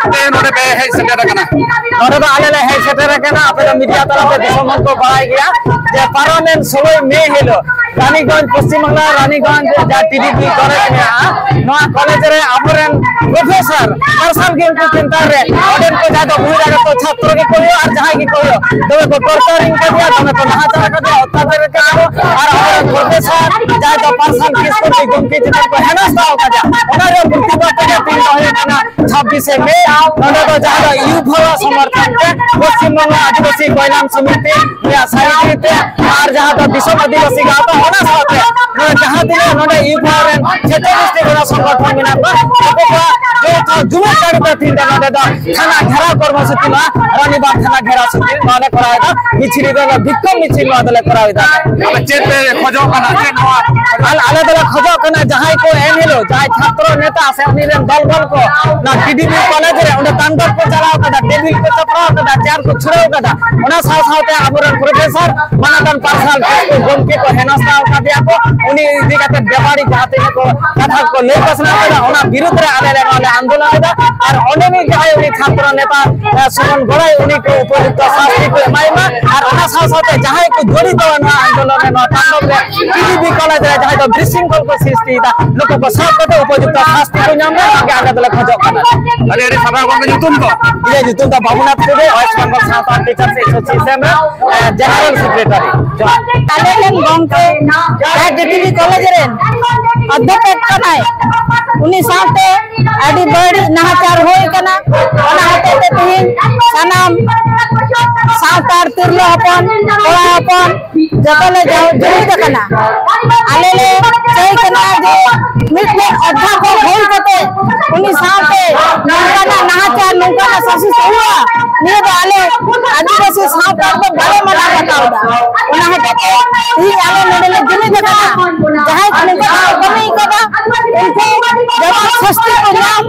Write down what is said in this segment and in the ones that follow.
देखते नोडे पे है सेटर कना नोडे तो आले ले है सेटर कना आपे मीडिया तरफ दिसम को बड़ाई गया जे पार्लियामेंट 16 मई हेलो रानीगंज पश्चिम बंगा रानीगंज जा टीडीपी कॉलेज में नोआ कॉलेज रे आपरेन प्रोफेसर पर्सन के उनको चिंता रे ऑडियंस को ज्यादा भूल जाएगा तो छात्रों के कोई और जहां की कोई तो को टॉर्चरिंग कर दिया तो को नहाचा कर दिया अत्याचार कर दिया और हमारे प्रोफेसर जाए तो पर्सन किसको भी गुमकी जितने को हेनस्था होगा जा उन्होंने प्रतिभा के तीन होए ना 26 मई नोडे तो ज्यादा यूथ समर्थन के पश्चिम बंगा आदिवासी कल्याण समिति या साहित्य और जहां तो विश्व आदिवासी गाता होना साथे जहां दिन नोडे यूथ रे क्षेत्रीय गोरा संगठन बिना को जो था जुमे करते थी नोडे तो थाना घेराव कर्मसूची मा रनिबार थाना घेराव सूची माने करायदा मिছিল दे भिक्कम मिছিল मादले करायदा अब चेत खोजो कना चेत आल आले दले खोजो कना जहां को एन हेलो जहां छात्र नेता से अपनी रे दल को ना टीडीपी कॉलेज रे उन्हें तांडव को चलाओ कदा टेबिल को चपराओ कदा चेयर को छुड़ाओ कदा उना साथ-साथ आबरन प्रोफेसर मानदन पार्सल को गोमके को हेनस्था का दिया को उनी दिगाते व्यापारी जाते को कथा को ले कसना कदा उना विरुद्ध रे आले ले वाले आंदोलन दा और ओने में जाय उनी छात्र नेता सुमन गोड़ाई उनी को उपयुक्त शास्ति को माइमा और उना साथ-साथ जहां को जड़ित ना आंदोलन में तांडव रे टीडीपी कॉलेज रे जहां तो विशृंखल को सृष्टि दा लोग को सब को उपयुक्त शास्ति को नाम आगे आगे दले खोजो कना अरे अरे सभा को जुतुम को ये जुतुम का बाबूनाथ को West Bengal south teachers association general secretary तालेलेन गंके या टीडीपी कॉलेज रे अध्यक्ष कनाय उनी साथे आडी बड़ी नाचार होय कना ओना हते ते तीन सनाम सावतार तिरलो अपन कोला अपन जतले जड़ी कना आलेले सही कना जे मिटले अध्यक्ष होय कते उनी साथे नंकाना नाचार नंकाना शासित हुआ निये आले आदिवासी सावतार को बड़े मना बताउदा ओना हते ही आले नडले जड़ी कना जहां कने कमी कदा उनको जबरदस्ती को नाम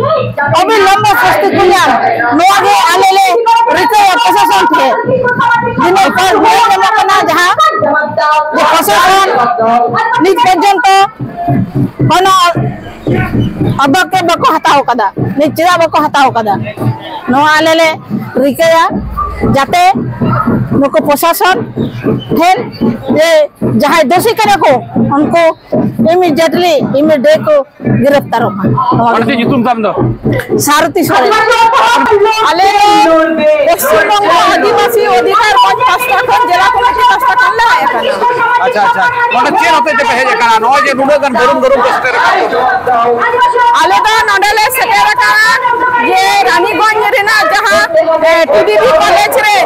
अविलंब सस्ती को नाम नोगे आलेले रिके प्रशासन थे जिन्हें पर होए कना जहां जे प्रशासन निज पर्यंत कोनो अबके बको हताओ कदा निचरा बको हताओ कदा नो आलेले रिकेया जाते नुको प्रशासन फिर जे जहां दोषी करे को उनको इमीडिएटली इमीडिएट को गिरफ्तार होगा अरे जुतुम ताम दो सारथी सोरेन आले पश्चिम बंग आदिवासी अधिकार मंच पास्ताखन जिला कमिटी पास्ताखन ला अच्छा अच्छा नोडे चेन होते ते पहे कना नो जे नुडगन गरुम गरुम कस्ते रखा आले दा नोडले सेटे रखा ये रानीगंज रेना जहां टीडीपी कॉलेज रे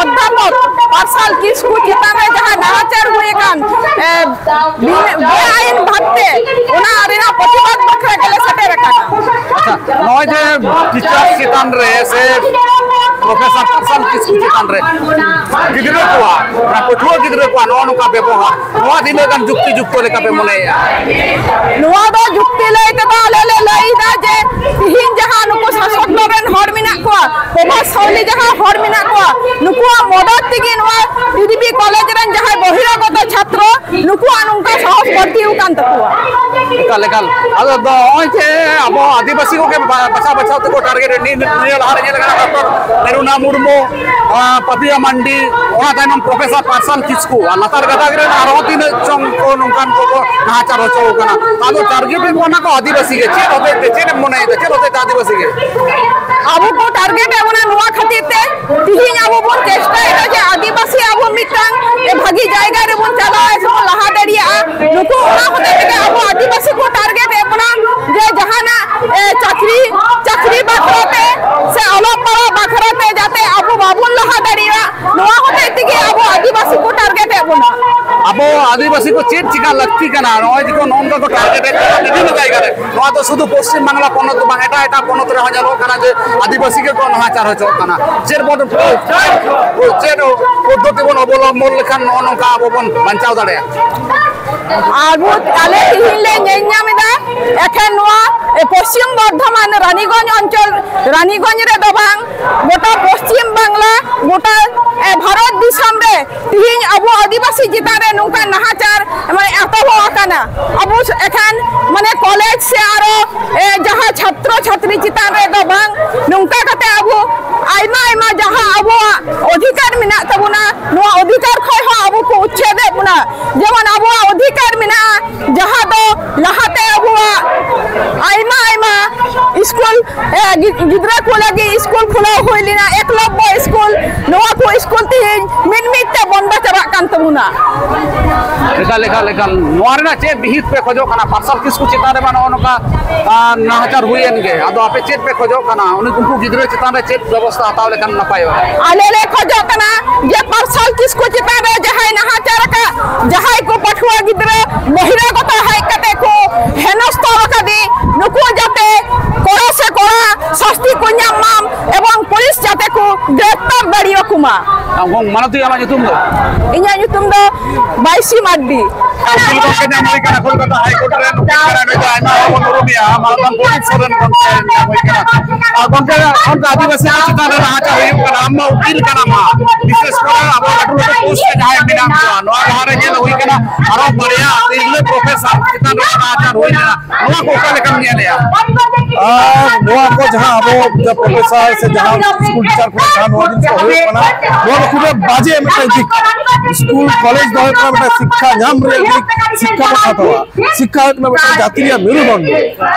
अध्यापक पार्सल किसको चिता में जहां नाचार हुए कान बेआईन भागते उना रेना प्रतिवाद बखरा गले सेटे रखा अच्छा नो जे टीचर चितान रे से प्रोफेसर पर्सन किसको चितान रे गिदरे कोआ ना पठुआ गिदरे कोआ नो नुका व्यवहार नो दिने गन जुक्ति जुक्तो लेका पे मने नुआ दो जुक्ति लेके दा ले लईदा जे हिन जहां नुको शासक लोगन हर मिना कोआ प्रभा सौली जहां हर मिना कोआ नुको मदद तिगे नुआ टीडीपी कॉलेज रन जहां बहिरागत छात्र नुको अनुका साहस बढ़ती उकान तकुआ लेकाल अदो दो ओचे अब आदिवासी को के बचा बचाओ को टारगेट नी लहार जे लगा डॉक्टर नेरुना मुर्मू पतिया मंडी ओना ताइम प्रोफेसर पर्सन किसको लतार गदागरे आरो तीन चंग को नुकान को नाचार होचो कना तादो टारगेट को ना को आदिवासी के चेत होते चेत मने चेत होते आदिवासी के अब को टारगेट है ओना नुआ खातिर ते तिहिन अब बोन चेष्टा है जे आदिवासी अब मिटांग ए भागी जायगा रे बोन चला है सो लहा दरिया नुको ओना होते के अब आदिवासी को टारगेट है ओना जे जहाना चाकरी बाखरते से अलग पड़ा बाखरते जाते अब बाबुन लहा दरिया नुआ होते के अब आदिवासी को टारगेट है ओना अब आदिवासी को चेत चिका लगती कना नय जिको नोंगा को टारगेट है विभिन्न जायगा रे नोआ तो शुद्ध पश्चिम बांग्ला पनत बा एटा एटा पनत रे हजारो कना जे आदिवासी के को नहाचार होचो कना जेर बड जेर पद्धति बन अवलंबन लेखान नोका अब बन बंचाव दाड़े आबू आले तिहिले नेन्यामिदा एखन नोआ पश्चिम बर्धमान रानीगंज अंचल रानीगंज रे दबांग गोटा पश्चिम बांग्ला गोटा भारत दिसम रे तिहिन अबू आदिवासी चितान रे नुका नाहाचार माने एतबो आकाना अबू एखन माने कॉलेज से आरो जहां छात्र छात्री चितान रे दबांग नुका कते अबू आइमा आइमा जहां अबू अधिकार मिना तबुना नो अधिकार खय हो अबू को उच्छेद बुना जेमन अबू अधिकार मिना जहां दो लहाते अबू आइमा आइमा स्कूल गिद्रा को लगी स्कूल खुला होइलिना एकलव्य स्कूल नोआ को स्कूल तिहिन मिनमिते बंद चबा कान तबुना लेखा नोआरेना चेत बिहित पे खोजो कना पार्सल किसको चितान रे मानो नका नाहचार हुइयन गे आदो आपे चेत पे खोजो कना उनी कुंकु गिद्रा चितान रे चेत व्यवस्था हताव लेकन नपाय आले ले खोजो कना जे पार्सल किसको चितान रे जहाय नाहाचार का जहाय को पठुआ गिद्रा बहिरागत हाय कते को हेनस्तर कदी नुकु जाते कोड़ा से कोड़ा सस्ती को ᱧᱟᱢ एवं पुलिस जाते को ग्रेप्तार दाड़ियो कुमा गोंग मानती आमा nyutum do इnya nyutum do बाइसी माड्डी के नाम कना कोलकाता हाई कोर्ट रे करा नै आइमा बन रुमिया मालदान पुलिस सरन कोनते नामई कना गोंके हम आदिवासी चितान रे नाहाचार हुई कना अम्मा उकिल कना मा विशेष करे अब अटुल पोस्ट के जाय बिनाम नो हारे जेल हुई कना आरो बढ़िया इले प्रोफेसर चितान रे नाहाचार हुई ना नो को कले कम ने लिया नोआ को जहां अब जब प्रोफेसर से जहां स्कूल टीचर को जहां नोआ दिन से हुई कना नोआ खूब बाजे में दिक स्कूल कॉलेज दो में शिक्षा नाम रे शिक्षा को खातवा शिक्षा में जातीय मेरुदंड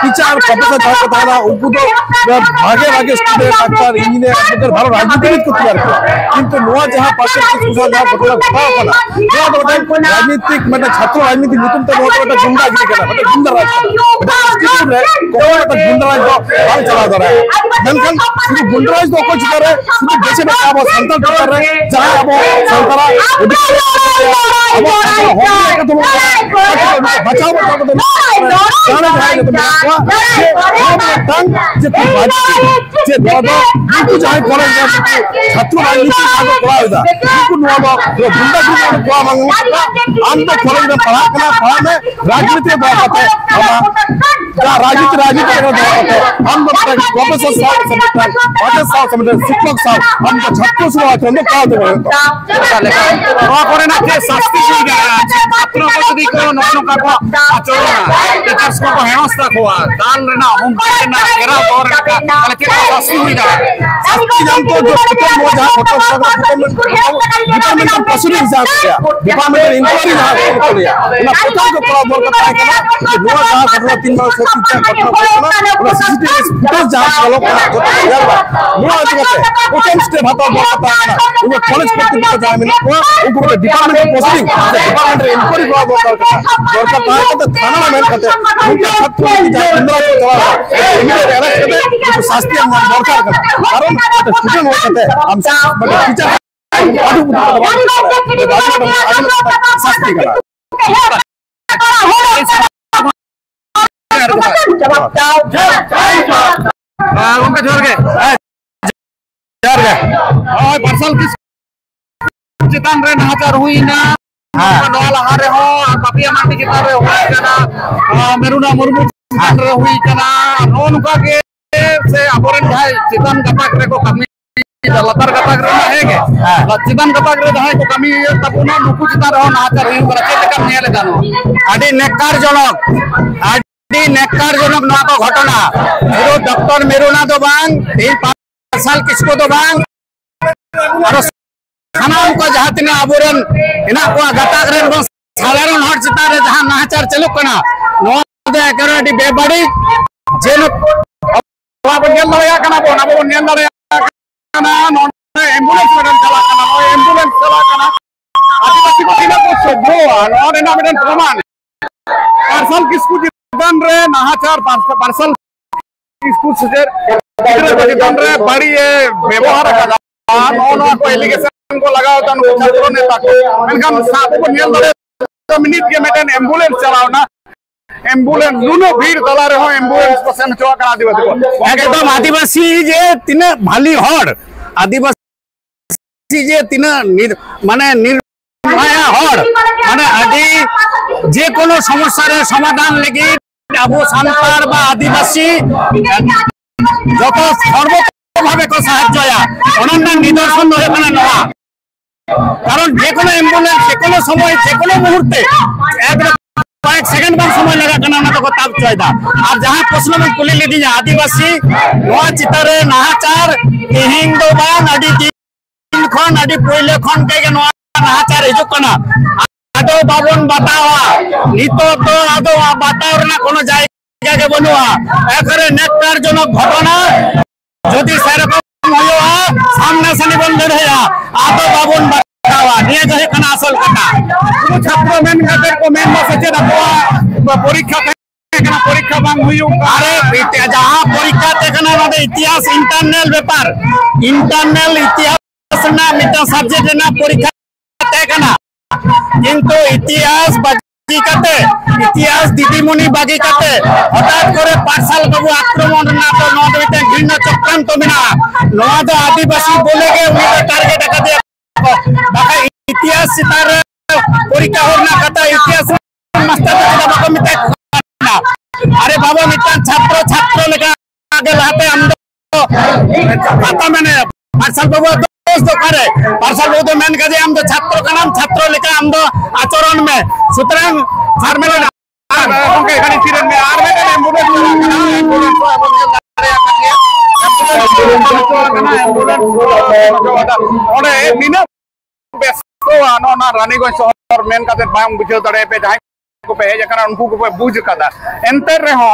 टीचर प्रोफेसर जहां को तारा उनको तो भागे भागे स्टूडेंट डॉक्टर इंजीनियर अगर भारो राजनीति को तैयार किया किंतु नोआ जहां पासे स्कूल जहां बटला बताओ कना नोआ तो राजनीतिक मतलब छात्र राजनीति नितुम तो बहुत बड़ा गुंडागिरी कना मतलब गुंडा राज स्कूल रे कोन तो गुंडा राज तो हाल चला दो रहा है मेनकन सिर्फ गुंडा राज तो को चिता रे सिर्फ देश में अब संतल कर रहे जहां अब संतरा अब हो के तुम बचाओ बचाओ तो जाने जाए तो टंग जे तू बाजी जे दादा तू जाए कॉलेज छात्र राजनीति का पढ़ा होता तू नुआ जो गुंडा गुंडा को मांगो हम तो कॉलेज में पढ़ा में राजनीति बात है राजनीति का हम तो प्रोफेसर साहब शिक्षक साहब हम तो छात्रों से बात हम का दे ना के शास्ति सुविधा छात्रों को यदि को नोनो का को आचरण टीचर्स को हेनस्था को दाल रेना हम ना केरा और का ताले के शास्ति सुविधा शास्ति नाम तो जो खत्म हो जा डिपार्टमेंट प्रोसीडिंग हिसाब किया डिपार्टमेंट इंक्वायरी ना किया ना प्रथम को बोल का है ना नोआ का घटना 3 बार से टीचर घटना को ना सीसीटीवी फुटेज जांच वालों का जो तैयार नोआ दिखते ओटेम स्टेप हाथ बोल का है ना वो कॉलेज को जाए मिले उनको डिपार्टमेंट प्रोसीडिंग डिपार्टमेंट इंक्वायरी को बोल का तो थाना में कहते उनके छात्र की इंद्रा को जवाब इमीडिएट अरेस्ट करते शास्त्रीय दरकार का कारण स्टूडेंट हो कहते हम टीचर शास्त्री का उनका जोर गए पार्सल किस चितान रे नाहाचार हुई ना नोला हारे हो पापिया माटी चितान रे हुई कना मेरुना मुर्मू चितान रे हुई कना नोनुका के से अबोरेन भाई चितान गताक रे को कमी लतर गताक रे ना हेगे चितान गताक रे जहां को कमी तबुना नुकु चितान रे नाहाचार हुई करा चेत का नेले जानो आडी नेकार जनक ना तो घटना मेरू डॉक्टर मेरुना दो बांग 3 साल किसको दो बांग और सामान को जहां तिना अबोरेन इना को गताक रे साधारण हर चिता रे जहां नाहाचार चलु कना नो दे करडी बेबड़ी जेन बाबू नेल लया कना बो ना बो नेल लया कना नो एम्बुलेंस मेडन चला कना नो एम्बुलेंस चला कना आदिवासी को तिना को सोबो और एना मेडन प्रमाण पार्सल किसको चितान रे नाहाचार पार्सल किसको सजर चितान रे बड़ी व्यवहार कना नो को एलिगेशन को लगाओ तन को छात्रों ने ताको मेनखान साथ को नियल दरे मिनिट के मेटन एम्बुलेंस चलाओ ना एम्बुलेंस नुनो भीड़ तला रे हो एम्बुलेंस को सेन चोआ करा दिबो एकदम आदिवासी जे तिने भाली हड़ आदिवासी जे तिने माने माने आदि जे कोनो समस्या रे समाधान लगी अब सान्तार बा आदिवासी যত সর্বভাবে को সাহায্যয়া অনন্য নিদর্শন হয়ে মানে নয়া কারণ যে কোনো অ্যাম্বুলেন্স যে কোনো সময় যে কোনো মুহূর্তে কয়েক সেকেন্ড কম समय लगा करना ना तो ताप चाहिए और जहां प्रश्न में कुली लेदी आदिवासी नवा चितारे नाहाचार हिंग दो बा नडी तीन खन नडी पहिले खन के नवा नाहाचार हिजुक कना आदो बाबन बतावा नितो तो आदो बतावर ना कोनो जायगा के बनुआ एकरे नेकटारजनक घटना যদি সেরকম হলো সামনে সানি বন্ধ হইয়া আদো বাবন बतावा নিয়ে যায় কোন আসল কথা ছাত্র মেন কাদের কো মেন মেসেজ দাও পরীক্ষা কেন পরীক্ষা বাং হইউ আরে যাহা পরীক্ষা তেখানে আমাদের ইতিহাস ইন্টারনাল ব্যাপার ইন্টারনাল ইতিহাস না মিটা সাবজেক্ট না পরীক্ষা তেখানে কিন্তু ইতিহাস বাকি কাতে ইতিহাস দিদিমণি বাকি কাতে হঠাৎ করে পাঠশাল বাবু আক্রমণ না তো নদীতে ঘৃণ চক্রান্ত বিনা নয়া তো আদিবাসী বলে গে উনি টার্গেট একা দিয়ে বাকি ইতিহাস তার পরীক্ষা হল না কথা ইতিহাস মাস্টার দাদা বাবা মিটা না আরে বাবা মিটা ছাত্র ছাত্র লেখা আগে লাতে আমরা পাতা মানে পাঠশাল বাবু दोस्त करे पार्सल बहुत मेन कदे हम तो छात्रों का नाम छात्रों लेकर हम तो आचरण में सुतरां फार्मेला ओके गाड़ी सिरन में आर में एम्बुलेंस ओने मिना बेस्तो आनो ना रानीगंज शहर मेन कदे बांग बुझे तड़े पे जाय को पे जकरा उनको को बुझ कदा एंतर रे हो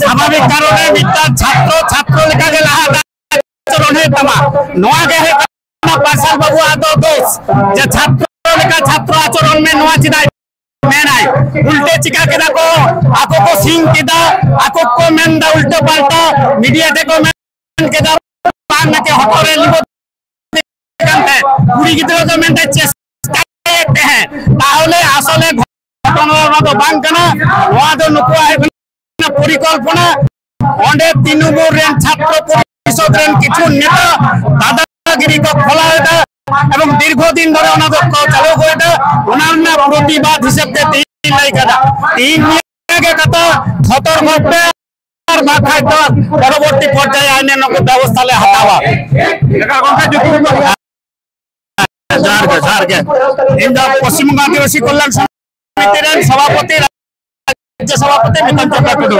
स्वाभाविक कारण छात्र छात्र लेखा के आचरण नवा के पार्सल बाबू आदो दोष जे छात्र लेखा छात्र आचरण में नवा चिदा मेन आई उल्टे चिका के को आको को सिंह किदा आको को मेन दा उल्टे पाल्टा मीडिया दे को मेन के दा पान के हटरे लिबो कांते पूरी गिदरो तो मेन चेष्टा करते हैं ताहले আসলে परिकल्पना अंडे तृणमूल छात्र परिषद किछु नेता दादागिरी को खोला एवं दीर्घ दिन धरे चालू प्रतिबाद हिसाब से खतर घटे परवर्ती पर्याय आईन व्यवस्था हटावा पश्चिम बंग आदिवासी कल्याण समिति सभापति राज्य सभापति मिथुन चंद्र टुडू।